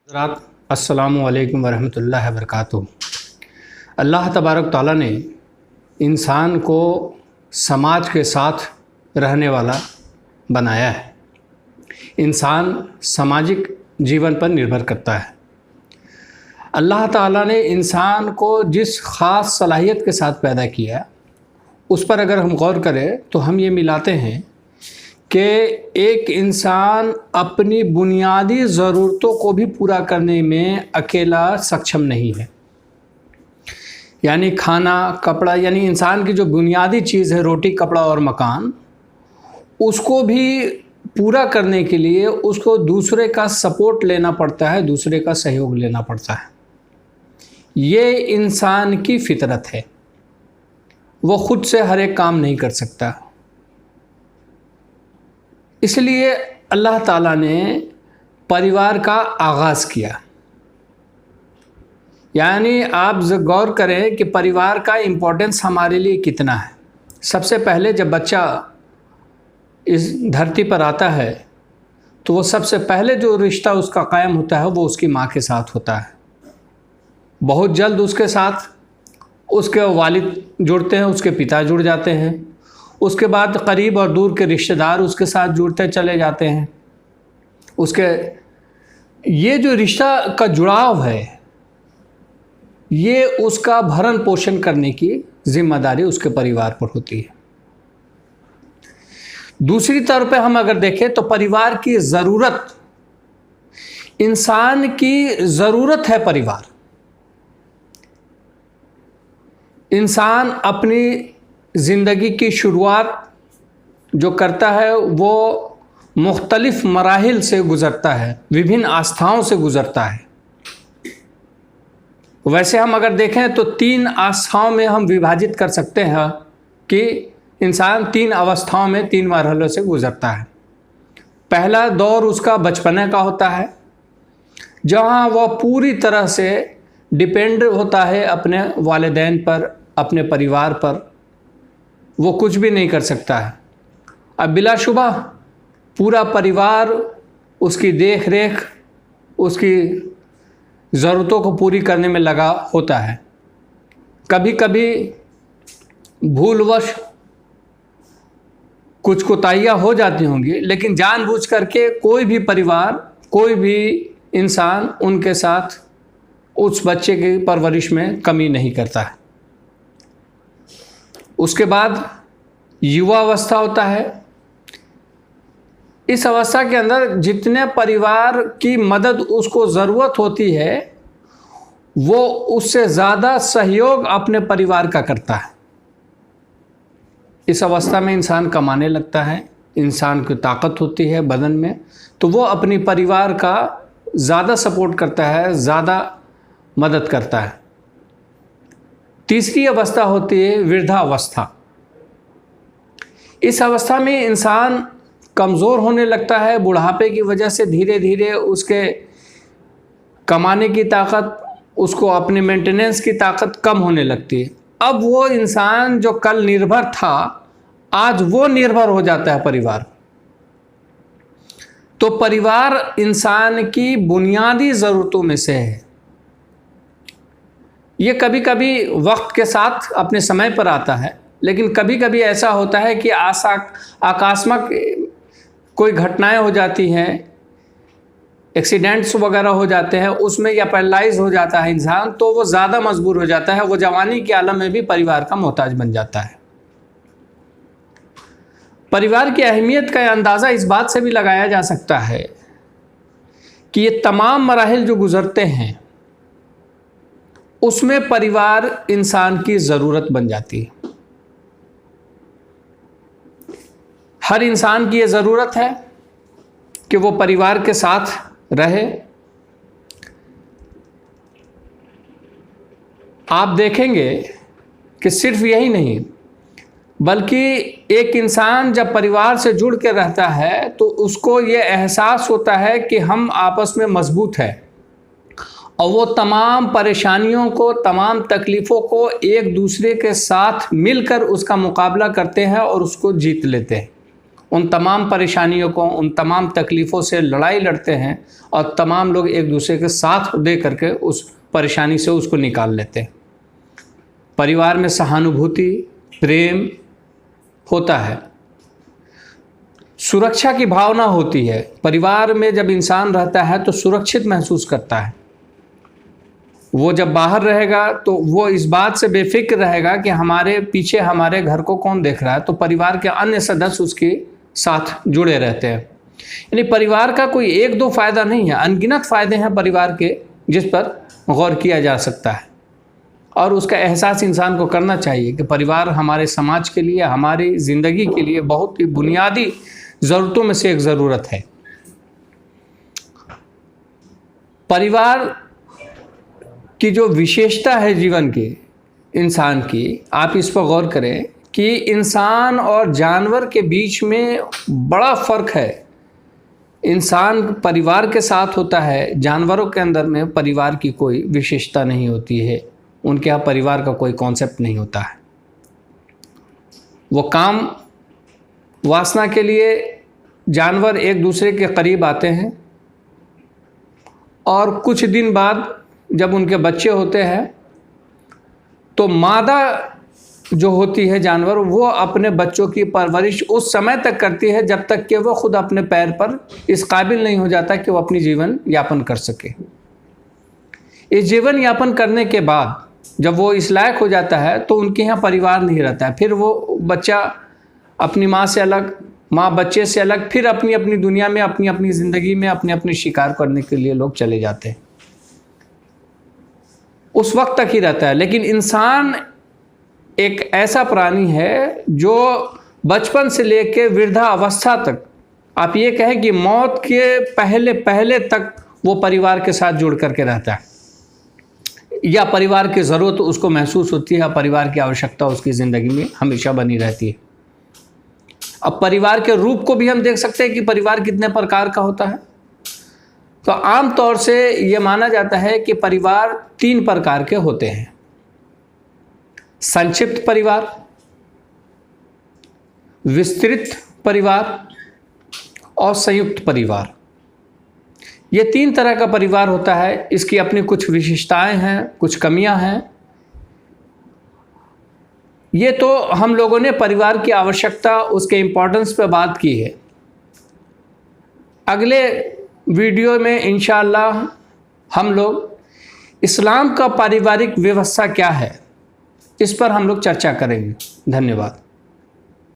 हज़रात अस्सलामु अलैकुम वरहमतुल्लाहि वबरकातुहू। अल्लाह तबारक तआला ने इंसान को समाज के साथ रहने वाला बनाया है। इंसान सामाजिक जीवन पर निर्भर करता है। अल्लाह ताला ने इंसान को जिस ख़ास सलाहियत के साथ पैदा किया, उस पर अगर हम गौर करें तो हम ये मिलाते हैं कि एक इंसान अपनी बुनियादी ज़रूरतों को भी पूरा करने में अकेला सक्षम नहीं है। यानी खाना, कपड़ा, यानी इंसान की जो बुनियादी चीज़ है, रोटी, कपड़ा और मकान, उसको भी पूरा करने के लिए उसको दूसरे का सपोर्ट लेना पड़ता है, दूसरे का सहयोग लेना पड़ता है। ये इंसान की फितरत है। वो खुद से हर एक काम नहीं कर सकता। इसलिए अल्लाह ताला ने परिवार का आगाज़ किया। यानी आप गौर करें कि परिवार का इम्पोर्टेंस हमारे लिए कितना है। सबसे पहले जब बच्चा इस धरती पर आता है तो वो सबसे पहले जो रिश्ता उसका कायम होता है वो उसकी माँ के साथ होता है। बहुत जल्द उसके साथ उसके वालिद जुड़ते हैं, उसके पिता जुड़ जाते हैं। उसके बाद करीब और दूर के रिश्तेदार उसके साथ जुड़ते चले जाते हैं। उसके ये जो रिश्ता का जुड़ाव है, ये उसका भरण पोषण करने की जिम्मेदारी उसके परिवार पर होती है। दूसरी तरफ पे हम अगर देखें तो परिवार की ज़रूरत, इंसान की ज़रूरत है परिवार। इंसान अपनी ज़िंदगी की शुरुआत जो करता है वो मुख्तलिफ़ मराहिल से गुज़रता है, विभिन्न आस्थाओं से गुज़रता है। वैसे हम अगर देखें तो 3 आस्थाओं में हम विभाजित कर सकते हैं कि इंसान 3 अवस्थाओं में, 3 मरहलों से गुज़रता है। पहला दौर उसका बचपने का होता है, जहाँ वह पूरी तरह से डिपेंड होता है अपने वालिदैन पर, अपने परिवार पर। वो कुछ भी नहीं कर सकता है। अब बिलाशुबा पूरा परिवार उसकी देख रेख, उसकी ज़रूरतों को पूरी करने में लगा होता है। कभी कभी भूलवश कुछ कोताहियाँ हो जाती होंगी, लेकिन जानबूझ करके कोई भी परिवार, कोई भी इंसान उनके साथ उस बच्चे की परवरिश में कमी नहीं करता है। उसके बाद युवा अवस्था होता है। इस अवस्था के अंदर जितने परिवार की मदद उसको ज़रूरत होती है, वो उससे ज़्यादा सहयोग अपने परिवार का करता है। इस अवस्था में इंसान कमाने लगता है, इंसान की ताकत होती है बदन में, तो वो अपनी परिवार का ज़्यादा सपोर्ट करता है, ज़्यादा मदद करता है। तीसरी अवस्था होती है वृद्धावस्था। इस अवस्था में इंसान कमज़ोर होने लगता है। बुढ़ापे की वजह से धीरे धीरे उसके कमाने की ताकत, उसको अपने मेंटेनेंस की ताकत कम होने लगती है। अब वो इंसान जो कल निर्भर था, आज वो निर्भर हो जाता है परिवार। तो परिवार इंसान की बुनियादी ज़रूरतों में से है। ये कभी कभी वक्त के साथ अपने समय पर आता है, लेकिन कभी कभी ऐसा होता है कि आकस्मिक कोई घटनाएं हो जाती हैं, एक्सीडेंट्स वगैरह हो जाते हैं, उसमें या पैरालाइज हो जाता है इंसान, तो वो ज़्यादा मजबूर हो जाता है। वो जवानी के आलम में भी परिवार का मोहताज बन जाता है। परिवार की अहमियत का अंदाज़ा इस बात से भी लगाया जा सकता है कि ये तमाम मराहिल जो गुज़रते हैं, उसमें परिवार इंसान की ज़रूरत बन जाती है। हर इंसान की ये ज़रूरत है कि वो परिवार के साथ रहे। आप देखेंगे कि सिर्फ यही नहीं, बल्कि एक इंसान जब परिवार से जुड़ के रहता है तो उसको ये एहसास होता है कि हम आपस में मजबूत हैं, और वो तमाम परेशानियों को, तमाम तकलीफ़ों को एक दूसरे के साथ मिलकर उसका मुकाबला करते हैं और उसको जीत लेते हैं। उन तमाम परेशानियों को, उन तमाम तकलीफ़ों से लड़ाई लड़ते हैं और तमाम लोग एक दूसरे के साथ दे करके उस परेशानी से उसको निकाल लेते हैं। परिवार में सहानुभूति, प्रेम होता है, सुरक्षा की भावना होती है। परिवार में जब इंसान रहता है तो सुरक्षित महसूस करता है। वो जब बाहर रहेगा तो वो इस बात से बेफिक्र रहेगा कि हमारे पीछे हमारे घर को कौन देख रहा है, तो परिवार के अन्य सदस्य उसके साथ जुड़े रहते हैं। यानी परिवार का कोई एक दो फ़ायदा नहीं है, अनगिनत फ़ायदे हैं परिवार के, जिस पर गौर किया जा सकता है और उसका एहसास इंसान को करना चाहिए कि परिवार हमारे समाज के लिए, हमारी ज़िंदगी के लिए बहुत ही बुनियादी ज़रूरतों में से एक ज़रूरत है। परिवार की जो विशेषता है जीवन की, इंसान की, आप इस पर गौर करें कि इंसान और जानवर के बीच में बड़ा फ़र्क है। इंसान परिवार के साथ होता है, जानवरों के अंदर में परिवार की कोई विशेषता नहीं होती है, उनके यहाँ परिवार का कोई कॉन्सेप्ट नहीं होता है। वो काम वासना के लिए जानवर एक दूसरे के करीब आते हैं और कुछ दिन बाद जब उनके बच्चे होते हैं तो मादा जो होती है जानवर, वो अपने बच्चों की परवरिश उस समय तक करती है जब तक कि वो खुद अपने पैर पर इस काबिल नहीं हो जाता कि वो अपनी जीवन यापन कर सके। इस जीवन यापन करने के बाद जब वो इस लायक हो जाता है तो उनके यहाँ परिवार नहीं रहता है। फिर वो बच्चा अपनी माँ से अलग, माँ बच्चे से अलग, फिर अपनी अपनी दुनिया में, अपनी अपनी ज़िंदगी में अपने अपने शिकार करने के लिए लोग चले जाते हैं। उस वक्त तक ही रहता है। लेकिन इंसान एक ऐसा प्राणी है जो बचपन से लेकर वृद्धावस्था तक, आप ये कहें कि मौत के पहले पहले तक वो परिवार के साथ जुड़ करके रहता है, या परिवार की ज़रूरत उसको महसूस होती है, परिवार की आवश्यकता उसकी ज़िंदगी में हमेशा बनी रहती है। अब परिवार के रूप को भी हम देख सकते हैं कि परिवार कितने प्रकार का होता है। तो आम तौर से ये माना जाता है कि परिवार 3 प्रकार के होते हैं: संक्षिप्त परिवार, विस्तृत परिवार और संयुक्त परिवार। ये 3 तरह का परिवार होता है। इसकी अपनी कुछ विशेषताएं हैं, कुछ कमियां हैं। ये तो हम लोगों ने परिवार की आवश्यकता, उसके इम्पोर्टेंस पे बात की है। अगले वीडियो में इंशाअल्लाह हम लोग इस्लाम का पारिवारिक व्यवस्था क्या है, इस पर हम लोग चर्चा करेंगे। धन्यवाद।